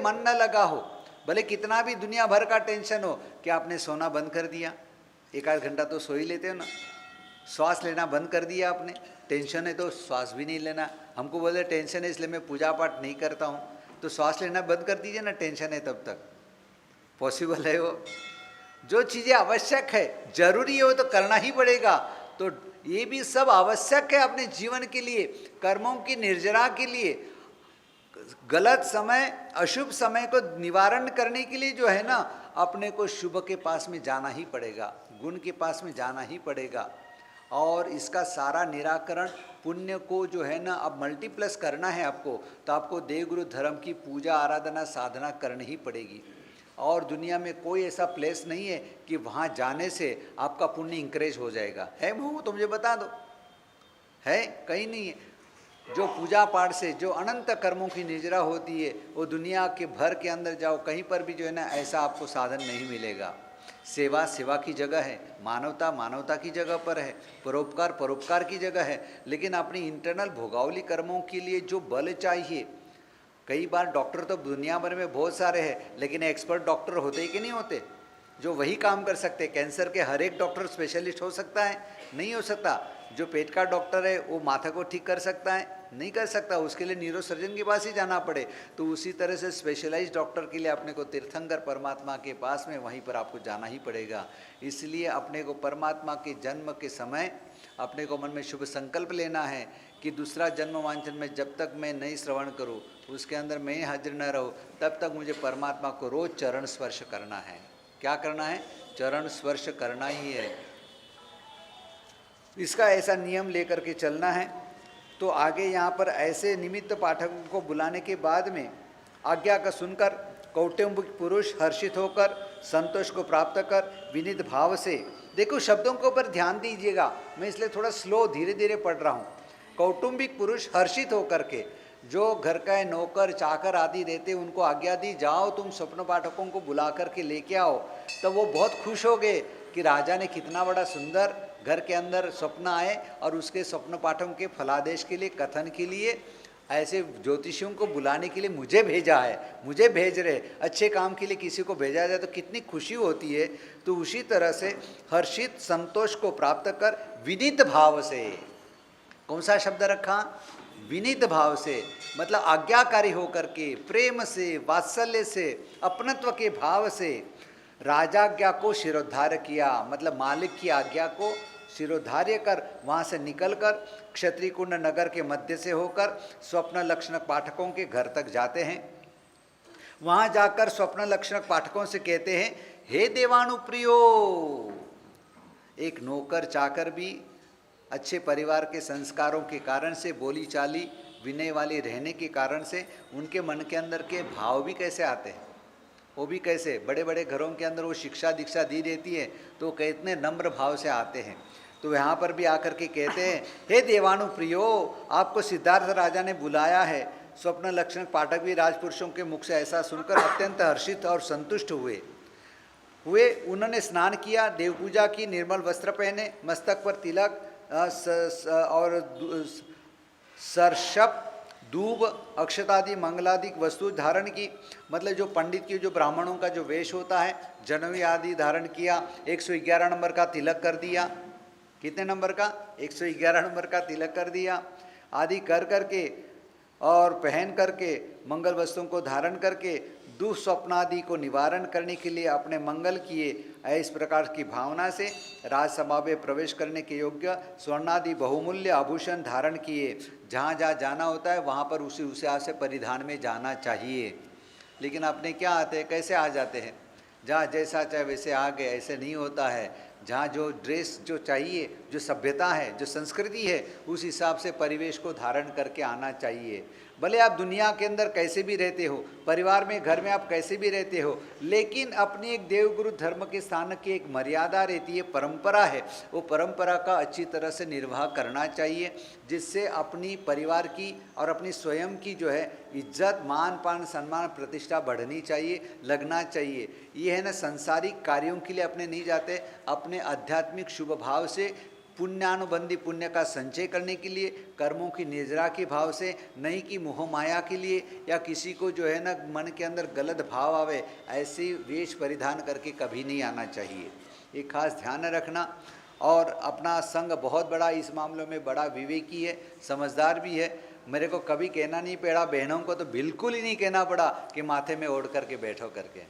मन न लगा हो, भले कितना भी दुनिया भर का टेंशन हो, कि आपने सोना बंद कर दिया, एक आध घंटा तो सो ही लेते हो ना, श्वास लेना बंद कर दिया आपने, टेंशन है तो श्वास भी नहीं लेना। हमको बोले टेंशन है इसलिए मैं पूजा पाठ नहीं करता हूँ, तो श्वास लेना बंद कर दीजिए ना, टेंशन है तब तक, पॉसिबल है वो। जो चीज़ें आवश्यक है, जरूरी है, वो तो करना ही पड़ेगा। तो ये भी सब आवश्यक है अपने जीवन के लिए, कर्मों की निर्जरा के लिए। गलत समय, अशुभ समय को निवारण करने के लिए जो है ना, अपने को शुभ के पास में जाना ही पड़ेगा, गुण के पास में जाना ही पड़ेगा। और इसका सारा निराकरण पुण्य को जो है ना, अब मल्टीप्लस करना है आपको, तो आपको देवगुरु धर्म की पूजा आराधना साधना करनी ही पड़ेगी। और दुनिया में कोई ऐसा प्लेस नहीं है कि वहाँ जाने से आपका पुण्य इंक्रेज हो जाएगा, है वो तो मुझे बता दो, है? कहीं नहीं है। जो पूजा पाठ से जो अनंत कर्मों की निर्जरा होती है, वो दुनिया के भर के अंदर जाओ, कहीं पर भी जो है ना ऐसा आपको साधन नहीं मिलेगा। सेवा सेवा की जगह है, मानवता मानवता की जगह पर है, परोपकार परोपकार की जगह है। लेकिन अपनी इंटरनल भोगावली कर्मों के लिए जो बल चाहिए, कई बार डॉक्टर तो दुनिया भर में बहुत सारे हैं, लेकिन एक्सपर्ट डॉक्टर होते ही कि नहीं होते, जो वही काम कर सकते। कैंसर के हर एक डॉक्टर स्पेशलिस्ट हो सकता है? नहीं हो सकता। जो पेट का डॉक्टर है वो माथा को ठीक कर सकता है? नहीं कर सकता, उसके लिए न्यूरो सर्जन के पास ही जाना पड़े। तो उसी तरह से स्पेशलाइज डॉक्टर के लिए अपने को तीर्थंकर परमात्मा के पास में वहीं पर आपको जाना ही पड़ेगा। इसलिए अपने को परमात्मा के जन्म के समय अपने को मन में शुभ संकल्प लेना है कि दूसरा जन्म वांछन में जब तक मैं नहीं श्रवण करूँ, उसके अंदर मैं हाजिर न रहूँ, तब तक मुझे परमात्मा को रोज़ चरण स्पर्श करना है। क्या करना है? चरण स्पर्श करना ही है। इसका ऐसा नियम लेकर के चलना है। तो आगे यहाँ पर ऐसे निमित्त पाठकों को बुलाने के बाद में आज्ञा का सुनकर कौटुंबिक पुरुष हर्षित होकर संतोष को प्राप्त कर विनीत भाव से, देखो शब्दों के ऊपर ध्यान दीजिएगा, मैं इसलिए थोड़ा स्लो धीरे धीरे पढ़ रहा हूँ। कौटुंबिक पुरुष हर्षित होकर के, जो घर का नौकर चाकर आदि रहते उनको आज्ञा दी, जाओ तुम स्वप्न पाठकों को बुला करके लेके आओ। तो वो बहुत खुश हो गए कि राजा ने कितना बड़ा सुंदर घर के अंदर स्वप्न आए और उसके स्वप्न पाठों के फलादेश के लिए, कथन के लिए, ऐसे ज्योतिषियों को बुलाने के लिए मुझे भेजा है, मुझे भेज रहे। अच्छे काम के लिए किसी को भेजा जाए तो कितनी खुशी होती है। तो उसी तरह से हर्षित संतोष को प्राप्त कर विनीत भाव से, कौन सा शब्द रखा? विनीत भाव से, मतलब आज्ञाकारी होकर के, प्रेम से, वात्सल्य से, अपनत्व के भाव से राजाज्ञा को शिरोद्धार किया। मतलब मालिक की आज्ञा को शिरोधार्य कर वहाँ से निकलकर क्षत्रिय कुंड नगर के मध्य से होकर स्वप्न लक्षणक पाठकों के घर तक जाते हैं। वहाँ जाकर स्वप्न लक्षणक पाठकों से कहते हैं, हे देवानुप्रियो। एक नौकर चाकर भी अच्छे परिवार के संस्कारों के कारण से, बोली चाली विनय वाली रहने के कारण से उनके मन के अंदर के भाव भी कैसे आते हैं, वो भी कैसे, बड़े बड़े घरों के अंदर वो शिक्षा दीक्षा दी रहती है तो कितने नम्र भाव से आते हैं। तो यहाँ पर भी आकर के कहते हैं, हे देवानुप्रियो, आपको सिद्धार्थ राजा ने बुलाया है। स्वप्न लक्षण पाठक भी राजपुरुषों के मुख से ऐसा सुनकर अत्यंत हर्षित और संतुष्ट हुए। उन्होंने स्नान किया, देव पूजा की, निर्मल वस्त्र पहने, मस्तक पर तिलक और सरशप, दूब, अक्षतादि मंगलादि वस्तु धारण की। मतलब जो पंडित की, जो ब्राह्मणों का जो वेश होता है, जनवी आदि धारण किया। 111 नंबर का तिलक कर दिया। कितने नंबर का? 111 नंबर का तिलक कर दिया आदि कर करके और पहन करके मंगल वस्तुओं को धारण करके दुःस्वप्नादि को निवारण करने के लिए अपने मंगल किए। इस प्रकार की भावना से राजसभा में प्रवेश करने के योग्य स्वर्णादि बहुमूल्य आभूषण धारण किए। जहाँ जहाँ जाना होता है वहाँ पर उसी हिसाब से परिधान में जाना चाहिए। लेकिन अपने क्या आते हैं, कैसे आ जाते हैं, जहाँ जैसा चाहे वैसे आ गए, ऐसे नहीं होता है। जहाँ जो ड्रेस जो चाहिए, जो सभ्यता है, जो संस्कृति है, उस हिसाब से परिवेश को धारण करके आना चाहिए। भले आप दुनिया के अंदर कैसे भी रहते हो, परिवार में, घर में आप कैसे भी रहते हो, लेकिन अपनी एक देवगुरु धर्म के स्थान की एक मर्यादा रहती है, परंपरा है। वो परंपरा का अच्छी तरह से निर्वाह करना चाहिए, जिससे अपनी परिवार की और अपनी स्वयं की जो है इज्जत, मान पान, सम्मान, प्रतिष्ठा बढ़नी चाहिए, लगना चाहिए। ये है ना, संसारिक कार्यों के लिए अपने नहीं जाते, अपने आध्यात्मिक शुभ भाव से पुण्यानुबंधी पुण्य का संचय करने के लिए, कर्मों की निर्जरा के भाव से, नहीं कि मोह माया के लिए, या किसी को जो है ना मन के अंदर गलत भाव आवे, ऐसे वेश परिधान करके कभी नहीं आना चाहिए। ये खास ध्यान रखना। और अपना संघ बहुत बड़ा इस मामलों में बड़ा विवेकी है, समझदार भी है। मेरे को कभी कहना नहीं पड़ा, बहनों को तो बिल्कुल ही नहीं कहना पड़ा कि माथे में ओढ़ करके बैठो करके।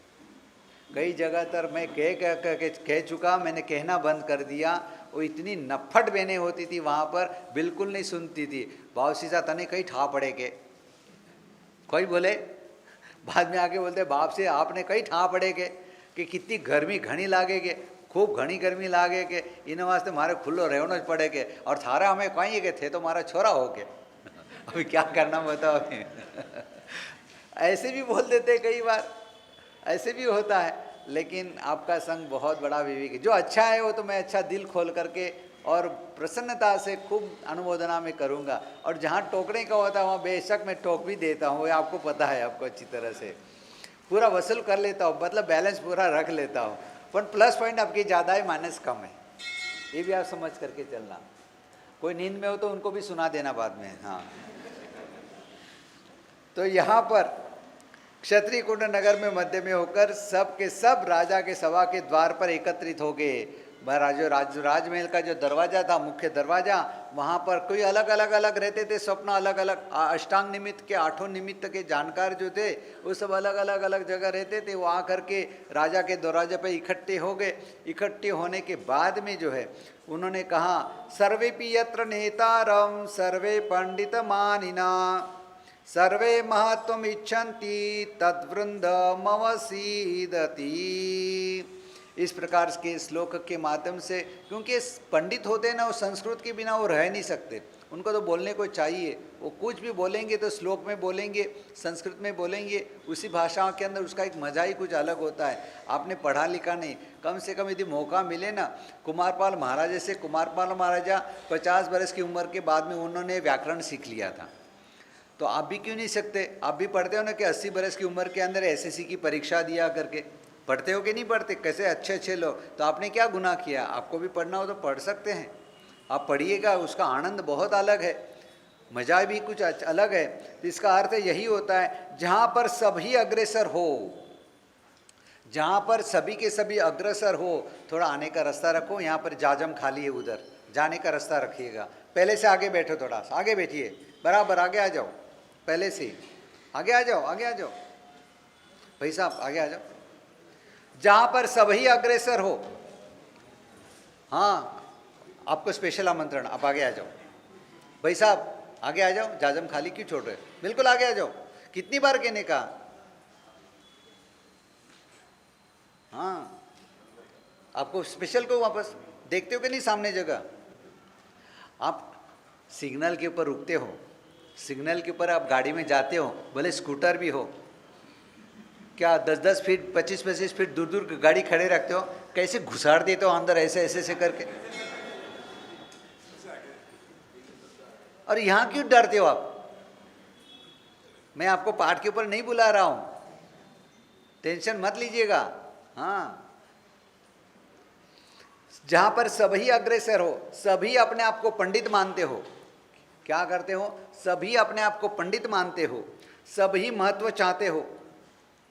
कई जगह तर मैं कह चुका, मैंने कहना बंद कर दिया। वो इतनी नफट बहनें होती थी वहाँ पर, बिल्कुल नहीं सुनती थी। बावसी सा तने कहीं ठा पड़े के, कोई बोले, बाद में आके बोलते बाप से आपने कहीं ठा पड़े के कि कितनी गर्मी घनी लागे के, खूब घनी गर्मी लागे के, इन वास्ते मारे खुल्लो रहना पड़े के, और थारा हमें कहीं के थे तो मारा छोरा हो के। अभी क्या करना बताओ। ऐसे भी बोल देते कई बार, ऐसे भी होता है। लेकिन आपका संग बहुत बड़ा विवेक है। जो अच्छा है वो तो मैं अच्छा दिल खोल करके और प्रसन्नता से खूब अनुमोदना में करूँगा, और जहाँ टोकने का होता है वहाँ बेशक मैं टोक भी देता हूँ, वो आपको पता है, आपको अच्छी तरह से पूरा वसूल कर लेता हूँ, मतलब बैलेंस पूरा रख लेता हूँ। पर प्लस पॉइंट आपकी ज़्यादा है, माइनस कम है, ये भी आप समझ करके चलना। कोई नींद में हो तो उनको भी सुना देना बाद में। हाँ, तो यहाँ पर क्षत्रिय कुंड नगर में मध्य में होकर सब के सब राजा के सभा के द्वार पर एकत्रित हो गए। राजमहल का जो दरवाजा था, मुख्य दरवाजा, वहाँ पर कोई अलग अलग रहते थे, स्वप्न अलग अलग, अष्टांग निमित्त के 8 निमित्त के जानकार जो थे वो सब अलग अलग जगह रहते थे। वो आकर के राजा के दरवाजे पर इकट्ठे हो गए। इकट्ठे होने के बाद में जो है उन्होंने कहा, सर्वेपि यत्र नेतारम सर्वे पंडित मानिना सर्वे महत्वम इच्छन्ति तद्वृंद मवसीदति। इस प्रकार के श्लोक के माध्यम से, क्योंकि पंडित होते हैं ना, वो संस्कृत के बिना वो रह नहीं सकते, उनको तो बोलने को चाहिए। वो कुछ भी बोलेंगे तो श्लोक में बोलेंगे, संस्कृत में बोलेंगे, उसी भाषा के अंदर उसका एक मजा ही कुछ अलग होता है। आपने पढ़ा लिखा नहीं, कम से कम यदि मौका मिले ना, कुमारपाल महाराज जैसे, कुमारपाल महाराजा 50 बरस की उम्र के बाद में उन्होंने व्याकरण सीख लिया था, तो आप भी क्यों नहीं सकते? आप भी पढ़ते हो ना कि 80 बरस की उम्र के अंदर एसएससी की परीक्षा दिया करके, पढ़ते हो कि नहीं पढ़ते? कैसे अच्छे लोग, तो आपने क्या गुनाह किया? आपको भी पढ़ना हो तो पढ़ सकते हैं, आप पढ़िएगा, उसका आनंद बहुत अलग है, मजा भी कुछ अलग है। तो इसका अर्थ यही होता है, जहाँ पर सभी अग्रसर हो, जहाँ पर सभी के सभी अग्रसर हो, थोड़ा आने का रास्ता रखो। यहाँ पर जाजम खाली है, उधर जाने का रास्ता रखिएगा। पहले से आगे बैठो, थोड़ा सा आगे बैठिए, बराबर आगे आ जाओ, पहले से आगे आ जाओ, आगे आ जाओ भाई साहब, आगे आ जाओ, जहां पर सभी अग्रसर हो। हाँ, आपको स्पेशल आमंत्रण, आप आगे आ जाओ भाई साहब, आगे आ जाओ, जाजम खाली क्यों छोड़ रहे? बिल्कुल आगे आ जाओ। कितनी बार कहने का? हाँ, आपको स्पेशल को वापस देखते हो कि नहीं सामने जगह? आप सिग्नल के ऊपर रुकते हो, सिग्नल के ऊपर आप गाड़ी में जाते हो, भले स्कूटर भी हो, क्या 10-10 फीट 25-25 फीट दूर दूर गाड़ी खड़े रखते हो, कैसे घुसाड़ देते हो अंदर, ऐसे करके। और यहाँ क्यों डरते हो आप? मैं आपको पाठ के ऊपर नहीं बुला रहा हूँ, टेंशन मत लीजिएगा। हाँ, जहाँ पर सभी अग्रसर हो, सभी अपने आप को पंडित मानते हो, क्या करते हो? सभी अपने आप को पंडित मानते हो, सभी महत्व चाहते हो,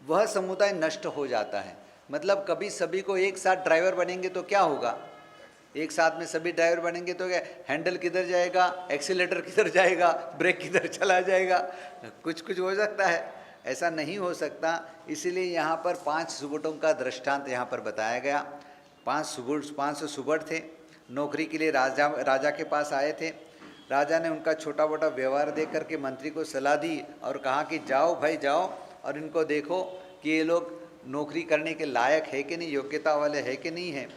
वह समुदाय नष्ट हो जाता है। मतलब कभी सभी को एक साथ ड्राइवर बनेंगे तो क्या होगा? एक साथ में सभी ड्राइवर बनेंगे तो क्या, हैंडल किधर जाएगा, एक्सीलेटर किधर जाएगा, ब्रेक किधर चला जाएगा, कुछ हो सकता है, ऐसा नहीं हो सकता। इसीलिए यहाँ पर 5 सुबटों का दृष्टांत यहाँ पर बताया गया। 500 सुबट थे, नौकरी के लिए राजा के पास आए थे। राजा ने उनका छोटा मोटा व्यवहार देख करके मंत्री को सलाह दी और कहा कि जाओ भाई जाओ, और इनको देखो कि ये लोग नौकरी करने के लायक है कि नहीं, योग्यता वाले है कि नहीं है,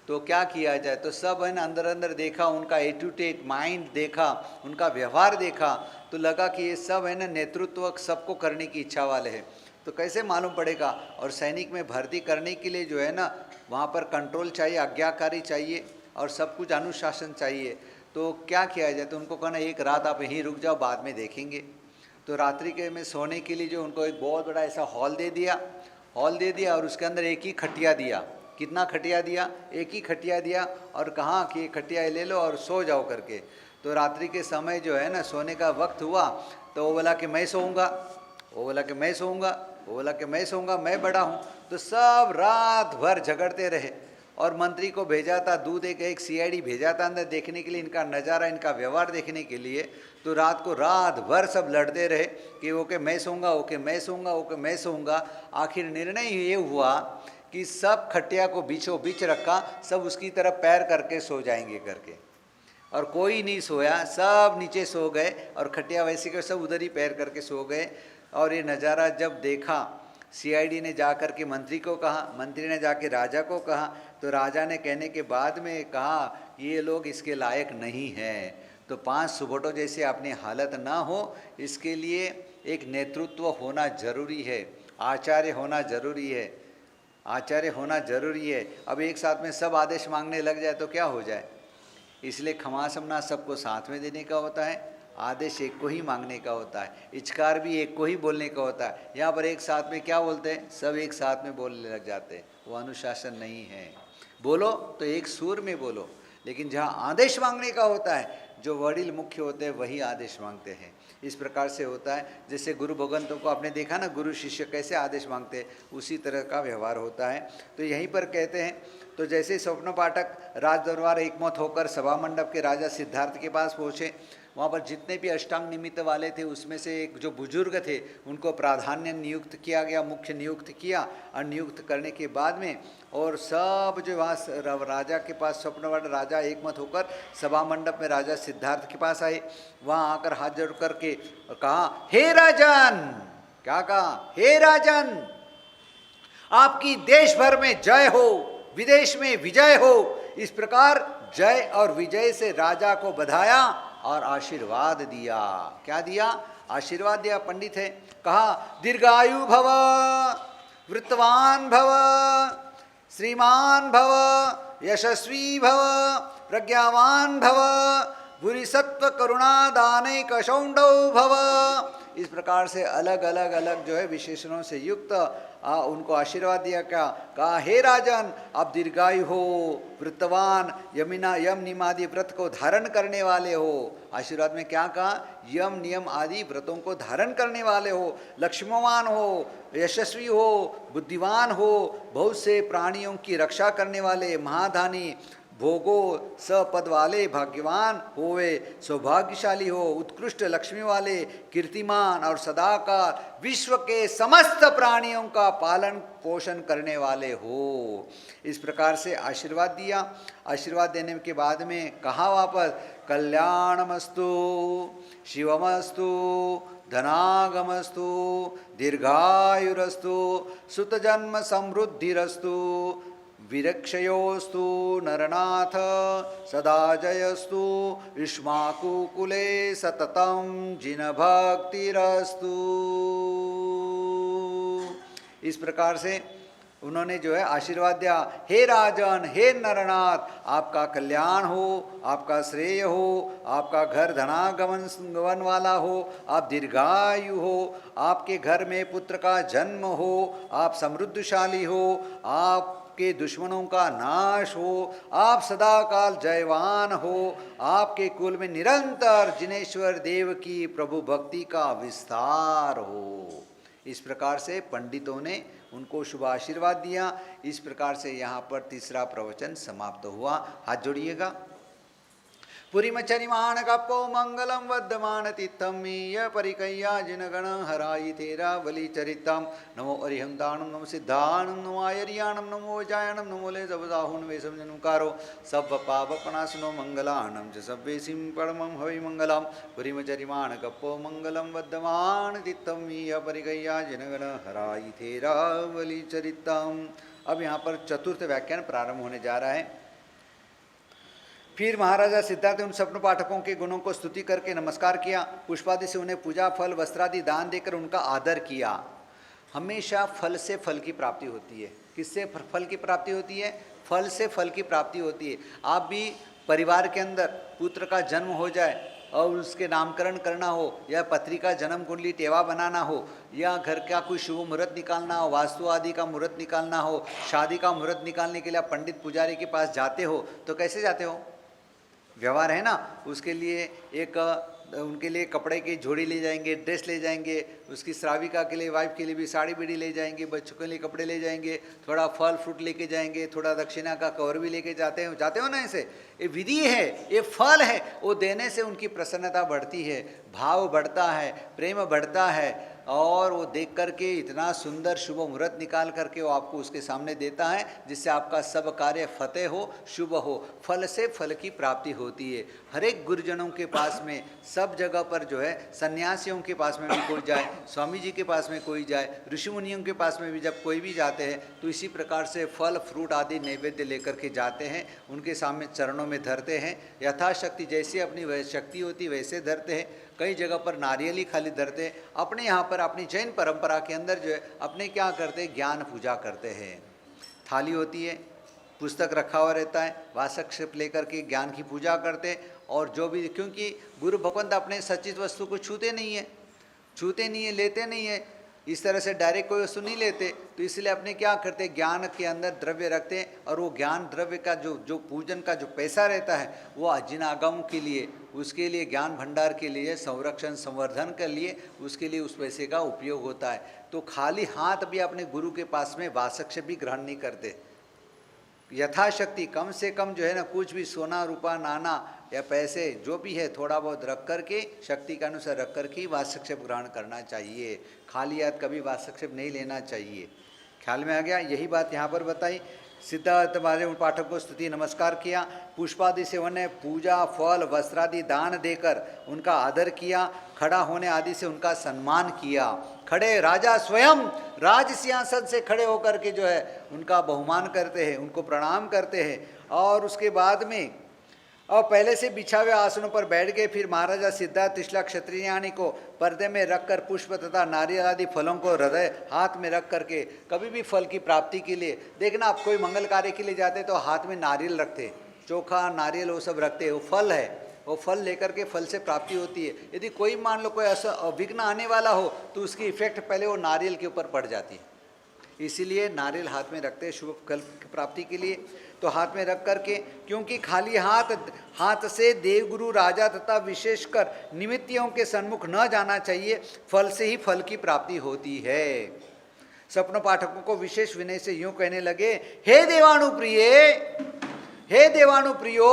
तो क्या किया जाए। तो सब है ना अंदर देखा, उनका एटीट्यूड माइंड देखा, उनका व्यवहार देखा, तो लगा कि ये सब है ना नेतृत्व सबको करने की इच्छा वाले हैं। तो कैसे मालूम पड़ेगा? और सैनिक में भर्ती करने के लिए जो है ना, वहाँ पर कंट्रोल चाहिए, आज्ञाकारी चाहिए, और सब कुछ अनुशासन चाहिए। तो क्या किया जाए? तो उनको कहना एक रात आप यहीं रुक जाओ, बाद में देखेंगे। तो रात्रि के में सोने के लिए जो उनको एक बहुत बड़ा ऐसा हॉल दे दिया और उसके अंदर एक ही खटिया दिया, कितना खटिया दिया? एक ही खटिया दिया और कहा कि ये खटिया ले लो और सो जाओ करके। तो रात्रि के समय जो है ना, सोने का वक्त हुआ तो वो बोला कि मैं सोऊंगा, वो बोला कि मैं सोऊंगा, वो बोला कि मैं सोऊंगा, मैं बड़ा हूँ। तो सब रात भर झगड़ते रहे और मंत्री को भेजा था, दूध एक सीआईडी भेजा था अंदर देखने के लिए, इनका नज़ारा, इनका व्यवहार देखने के लिए। तो रात भर सब लड़ते रहे कि ओके मैं सोऊंगा, ओके मैं सोऊंगा, ओके मैं सोऊंगा। आखिर निर्णय ये हुआ कि सब खटिया को बीचों बीच रखा, सब उसकी तरफ पैर करके सो जाएंगे करके, और कोई नहीं सोया, सब नीचे सो गए और खटिया वैसे के सब उधर ही पैर करके सो गए। और ये नज़ारा जब देखा, सीआईडी ने जा कर के मंत्री को कहा, मंत्री ने जाके राजा को कहा, तो राजा ने कहने के बाद में कहा ये लोग इसके लायक नहीं हैं। तो 5 सुबोटों जैसे अपनी हालत ना हो, इसके लिए एक नेतृत्व होना जरूरी है, आचार्य होना जरूरी है, आचार्य होना जरूरी है। अब एक साथ में सब आदेश मांगने लग जाए तो क्या हो जाए? इसलिए क्षमा समना सबको साथ में देने का होता है, आदेश एक को ही मांगने का होता है, इचकार भी एक को ही बोलने का होता है। यहाँ पर एक साथ में क्या बोलते हैं? सब एक साथ में बोलने लग जाते हैं, वो अनुशासन नहीं है। बोलो तो एक सुर में बोलो, लेकिन जहाँ आदेश मांगने का होता है, जो वडील मुख्य होते हैं वही आदेश मांगते हैं। इस प्रकार से होता है, जैसे गुरु भगवंतों को आपने देखा ना, गुरु शिष्य कैसे आदेश मांगते हैं, उसी तरह का व्यवहार होता है। तो यहीं पर कहते हैं, तो जैसे स्वप्न पाठक राज दरबार एकमत होकर सभा मंडप के राजा सिद्धार्थ के पास पहुँचे, वहाँ पर जितने भी अष्टांग निमित्त वाले थे उसमें से एक जो बुजुर्ग थे उनको प्राधान्य नियुक्त किया गया, मुख्य नियुक्त किया। और नियुक्त करने के बाद में और सब जो वहाँ राजा के पास स्वप्नवाट राजा एकमत होकर सभा मंडप में राजा सिद्धार्थ के पास आए। वहाँ आकर हाथ जोड़ करके कहा, हे राजन, क्या कहा? हे राजन, आपकी देश भर में जय हो, विदेश में विजय हो। इस प्रकार जय और विजय से राजा को बधाया और आशीर्वाद दिया। क्या दिया? आशीर्वाद दिया। पंडित है, कहा दीर्घायु भव, वृत्तवान भव, श्रीमान भव, यशस्वी भव, प्रज्ञावान भव, भूरि सत्व करुणा दाने कशौंडौ भव। इस प्रकार से अलग अलग जो है विशेषणों से युक्त उनको आशीर्वाद दिया। क्या कहा? हे राजन, आप दीर्घायु हो, वृत्तवान, यम नियम आदि व्रत को धारण करने वाले हो। आशीर्वाद में क्या कहा? यम नियम आदि व्रतों को धारण करने वाले हो, लक्ष्मवान हो, यशस्वी हो, बुद्धिवान हो, बहुत से प्राणियों की रक्षा करने वाले, महाधानी, भोगो सपद वाले, भाग्यवान होवे, सौभाग्यशाली हो, उत्कृष्ट लक्ष्मी वाले, कीर्तिमान और सदाकाल विश्व के समस्त प्राणियों का पालन पोषण करने वाले हो। इस प्रकार से आशीर्वाद दिया। आशीर्वाद देने के बाद में कहा वापस, कल्याणमस्तु, शिवमस्तु, धनागमस्तु, दीर्घायुरस्तु, सुतजन्म समृद्धिरस्तु, विरक्षयोस्तु नरनाथ, सदा जयस्तु, युष्माकुकुले सततं जिनभक्तिरस्तु। इस प्रकार से उन्होंने जो है आशीर्वाद दिया। हे राजन, हे नरनाथ, आपका कल्याण हो, आपका श्रेय हो, आपका घर धनागमन वाला हो, आप दीर्घायु हो, आपके घर में पुत्र का जन्म हो, आप समृद्धशाली हो, आप के दुश्मनों का नाश हो, आप सदा काल जयवान हो, आपके कुल में निरंतर जिनेश्वर देव की प्रभु भक्ति का विस्तार हो। इस प्रकार से पंडितों ने उनको शुभ आशीर्वाद दिया। इस प्रकार से यहाँ पर तीसरा प्रवचन समाप्त हुआ। हाथ जोड़िएगा। पुरीमचरिमाण कपो मंगलम वद्यमान तीर्थम मीय परिकैया जिनगण हराई तेरा बलि चरितम। नमो अरिहं दानम, नमो सिद्धानम, नमो आयरियाणम, नमो जायणम, नमो ले जबदाहुन वेशम जनुकारो सब पापपनाशनो मंगलानम च सब्बेसिं परमं हवि मंगलम। पुरीमचरिमाण कपो मंगलम वद्यमान तीर्थम मीय परिकैया जिनगण हराई तेरा बलि चरितम। अब यहाँ पर चतुर्थ व्याख्यान प्रारंभ होने जा रहा है। फिर महाराजा सिद्धार्थ उन स्वप्न पाठकों के गुणों को स्तुति करके नमस्कार किया, पुष्पादि से उन्हें पूजा फल वस्त्रादि दान देकर उनका आदर किया। हमेशा फल से फल की प्राप्ति होती है। किससे फल की प्राप्ति होती है? फल से फल की प्राप्ति होती है। आप भी परिवार के अंदर पुत्र का जन्म हो जाए और उसके नामकरण करना हो, या पत्री का जन्म कुंडली टेवा बनाना हो, या घर का कोई शुभ मुहूर्त निकालना हो, वास्तु आदि का मुहूर्त निकालना हो, शादी का मुहूर्त निकालने के लिए आप पंडित पुजारी के पास जाते हो तो कैसे जाते हो? व्यवहार है ना, उसके लिए उनके लिए कपड़े की झोड़ी ले जाएंगे, ड्रेस ले जाएंगे, उसकी श्राविका के लिए, वाइफ के लिए भी साड़ी बीड़ी ले जाएंगे, बच्चों के लिए कपड़े ले जाएंगे, थोड़ा फल फ्रूट लेके जाएंगे, थोड़ा दक्षिणा का कवर भी लेके जाते हो ना। ऐसे ये विधि है, ये फल है, वो देने से उनकी प्रसन्नता बढ़ती है, भाव बढ़ता है, प्रेम बढ़ता है, और वो देख करके इतना सुंदर शुभ मुहूर्त निकाल करके वो आपको उसके सामने देता है, जिससे आपका सब कार्य फतेह हो, शुभ हो, फल से फल की प्राप्ति होती है। हर एक गुरुजनों के पास में, सब जगह पर जो है, सन्यासियों के पास में भी कोई जाए, स्वामी जी के पास में कोई जाए, ऋषि मुनियों के पास में भी जब कोई भी जाते हैं तो इसी प्रकार से फल फ्रूट आदि नैवेद्य लेकर के जाते हैं, उनके सामने चरणों में धरते हैं, यथाशक्ति जैसी अपनी शक्ति होती वैसे धरते हैं। कई जगह पर नारियल ही खाली धरते हैं। अपने यहाँ पर अपनी जैन परंपरा के अंदर जो है अपने क्या करते हैं, ज्ञान पूजा करते हैं। थाली होती है, पुस्तक रखा हुआ रहता है, वासक्षेप लेकर के ज्ञान की पूजा करते हैं। और जो भी, क्योंकि गुरु भगवंत अपने सचित वस्तु को छूते नहीं है, लेते नहीं है, इस तरह से डायरेक्ट कोई वस्तु नहीं लेते, तो इसलिए अपने क्या करते, ज्ञान के अंदर द्रव्य रखते हैं, और वो ज्ञान द्रव्य का जो पूजन का जो पैसा रहता है वो अजिनागम के लिए, उसके लिए ज्ञान भंडार के लिए, संरक्षण संवर्धन के लिए, उसके लिए उस पैसे का उपयोग होता है। तो खाली हाथ भी अपने गुरु के पास में वासक्ष भी ग्रहण नहीं करते, यथाशक्ति कम से कम जो है ना, कुछ भी सोना रूपा नाना या पैसे जो भी है थोड़ा बहुत रख करके, शक्ति के अनुसार रख करके ही वासक्षेप ग्रहण करना चाहिए। खाली हाथ कभी वासक्षेप नहीं लेना चाहिए। ख्याल में आ गया? यही बात यहाँ पर बताई। सिद्धार्थ महाराज उन पाठक को स्तुति नमस्कार किया, पुष्पादि से उन्हें पूजा फल वस्त्रादि दान देकर उनका आदर किया, खड़ा होने आदि से उनका सम्मान किया। खड़े राजा स्वयं राज सिंहासन से खड़े होकर के जो है उनका बहुमान करते हैं, उनको प्रणाम करते हैं। और उसके बाद में और पहले से बिछा हुए आसनों पर बैठ गए। फिर महाराजा सिद्धार्थ त्रिशला क्षत्रियाणी को पर्दे में रखकर पुष्प तथा नारियल आदि फलों को हृदय हाथ में रख करके, कभी भी फल की प्राप्ति के लिए देखना, आप कोई मंगल कार्य के लिए जाते तो हाथ में नारियल रखते, चोखा नारियल वो सब रखते, वो फल है, वो फल लेकर के फल से प्राप्ति होती है। यदि कोई मान लो कोई ऐसा विघ्न आने वाला हो तो उसकी इफेक्ट पहले वो नारियल के ऊपर पड़ जाती है, इसीलिए नारियल हाथ में रखते हैं शुभ फल की प्राप्ति के लिए। तो हाथ में रख करके, क्योंकि खाली हाथ से देवगुरु राजा तथा विशेषकर निमित्तियों के सन्मुख न जाना चाहिए, फल से ही फल की प्राप्ति होती है। सपनों पाठकों को विशेष विनय से यूं कहने लगे, हे देवानुप्रियो,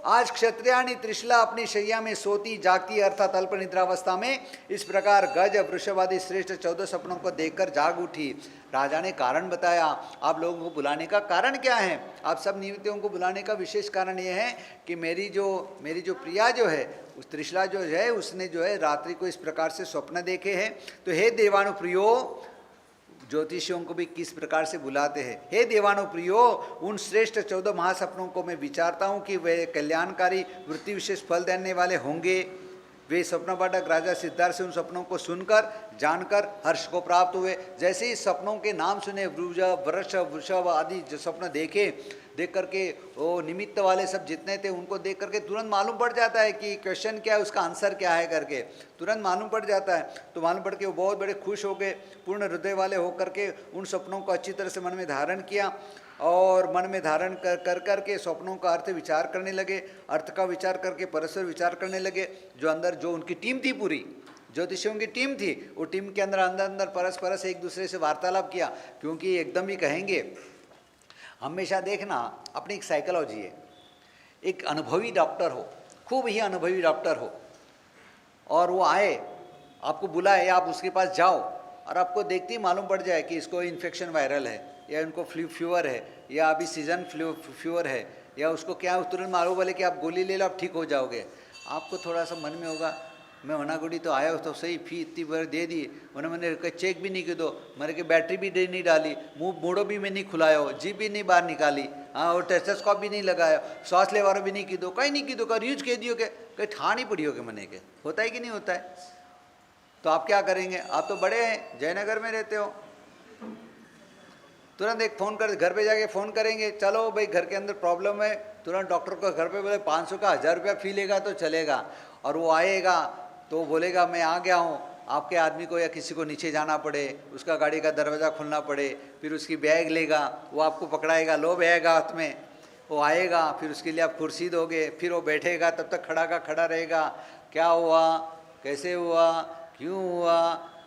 आज क्षत्रियाणी त्रिशला अपनी शैया में सोती जागती अर्थात अल्प निद्रावस्था में इस प्रकार गज वृषभ आदि श्रेष्ठ 14 सपनों को देखकर जाग उठी। राजा ने कारण बताया, आप लोगों को बुलाने का कारण क्या है? आप सब निमित्तों को बुलाने का विशेष कारण ये है कि मेरी जो प्रिया जो है, उस त्रिशला जो है, उसने जो है रात्रि को इस प्रकार से स्वप्न देखे हैं। तो हे देवानुप्रियो, ज्योतिषियों को भी किस प्रकार से बुलाते हैं, हे देवानुप्रियो, उन श्रेष्ठ 14 महासपनों को मैं विचारता हूँ कि वे कल्याणकारी वृत्ति विशेष फल देने वाले होंगे। वे स्वप्न पाठक राजा सिद्धार्थ से उन सपनों को सुनकर जानकर हर्ष को प्राप्त हुए। जैसे ही सपनों के नाम सुने, वृषभ आदि जो स्वप्न देख करके वो निमित्त वाले सब जितने थे उनको देख करके तुरंत मालूम पड़ जाता है कि क्वेश्चन क्या है, उसका आंसर क्या है करके तुरंत मालूम पड़ जाता है। तो मालूम पड़ के वो बहुत बड़े खुश हो गए, पूर्ण हृदय वाले होकर के उन सपनों को अच्छी तरह से मन में धारण किया और मन में धारण कर के स्वप्नों का अर्थ विचार करने लगे। अर्थ का विचार करके परस्पर विचार करने लगे। जो अंदर जो उनकी टीम थी, पूरी ज्योतिषियों की टीम थी, वो टीम के अंदर परस्पर एक दूसरे से वार्तालाप किया, क्योंकि एकदम ही कहेंगे। हमेशा देखना, अपनी एक साइकोलॉजी है, एक अनुभवी डॉक्टर हो, खूब ही अनुभवी डॉक्टर हो, और वो आए, आपको बुलाए, आप उसके पास जाओ और आपको देखते ही मालूम पड़ जाए कि इसको इन्फेक्शन वायरल है, या इनको फीवर है, या अभी सीजन फीवर है, या उसको क्या, तुरंत मालूम बोले कि आप गोली ले लो, आप ठीक हो जाओगे। आपको थोड़ा सा मन में होगा, मैं वनागुड़ी तो आया हो तो सही, फी इतनी बार दे दी, मैंने चेक भी नहीं की दो, मेरे की बैटरी भी दे नहीं डाली, मुंह मोड़ो भी मैं नहीं खुलाया हो, जीप भी नहीं बाहर निकाली, हाँ, और टेस्टोस्कोप भी नहीं लगाया, सांस ले वालों भी नहीं की दो, कहीं नहीं की दो, कर यूज कह दियो के, कहीं ठान ही पड़ी हो के मने के, होता है कि नहीं होता है? तो आप क्या करेंगे? आप तो बड़े हैं, जयनगर में रहते हो, तुरंत एक फ़ोन कर, घर पे जाके फ़ोन करेंगे, चलो भाई घर के अंदर प्रॉब्लम है, तुरंत डॉक्टर को घर पे बोले 500 का 1000 रुपया फी लेगा तो चलेगा, और वो आएगा तो बोलेगा मैं आ गया हूँ, आपके आदमी को या किसी को नीचे जाना पड़े, उसका गाड़ी का दरवाज़ा खोलना पड़े, फिर उसकी बैग लेगा, वो आपको पकड़ाएगा, लो बैग हाथ में, वो आएगा, फिर उसके लिए आप कुर्सी दोगे, फिर वो बैठेगा, तब तक खड़ा का खड़ा रहेगा, क्या हुआ, कैसे हुआ, क्यों हुआ,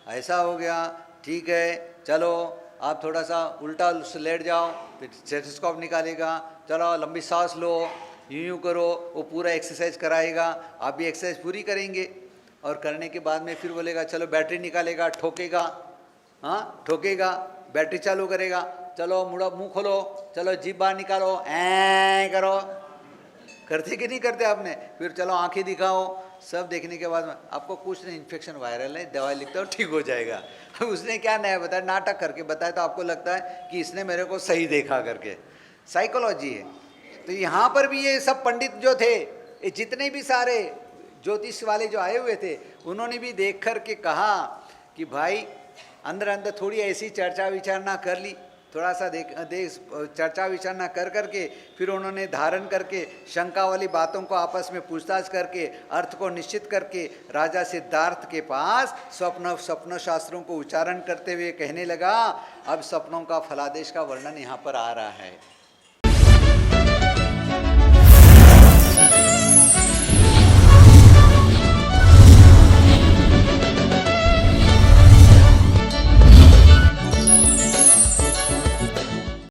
ऐसा हो गया, ठीक है चलो आप थोड़ा सा उल्टा लेट जाओ, फिर स्टेथोस्कोप निकालेगा, चलो लंबी सांस लो, यूं करो, वो पूरा एक्सरसाइज कराएगा, आप भी एक्सरसाइज पूरी करेंगे, और करने के बाद में फिर बोलेगा चलो बैटरी निकालेगा, ठोकेगा, हाँ ठोकेगा, बैटरी चालू करेगा, चलो मुंह खोलो, चलो जीभ बाहर निकालो, ऐ करो, करते कि नहीं करते आपने, फिर चलो आंखें दिखाओ, सब देखने के बाद में आपको कुछ नहीं, इन्फेक्शन वायरल है, दवाई लिखता हो ठीक हो जाएगा। अब उसने क्या नया बताया, नाटक करके बताया, तो आपको लगता है कि इसने मेरे को सही देखा करके, साइकोलॉजी है। तो यहाँ पर भी ये सब पंडित जो थे, ये जितने भी सारे ज्योतिष वाले जो आए हुए थे, उन्होंने भी देख कर के कहा कि भाई अंदर अंदर थोड़ी ऐसी चर्चा विचारना कर ली, थोड़ा सा देख चर्चा विचारना कर करके फिर उन्होंने धारण करके शंका वाली बातों को आपस में पूछताछ करके अर्थ को निश्चित करके राजा सिद्धार्थ के पास स्वप्न शास्त्रों को उच्चारण करते हुए कहने लगा, अब सपनों का फलादेश का वर्णन यहाँ पर आ रहा है।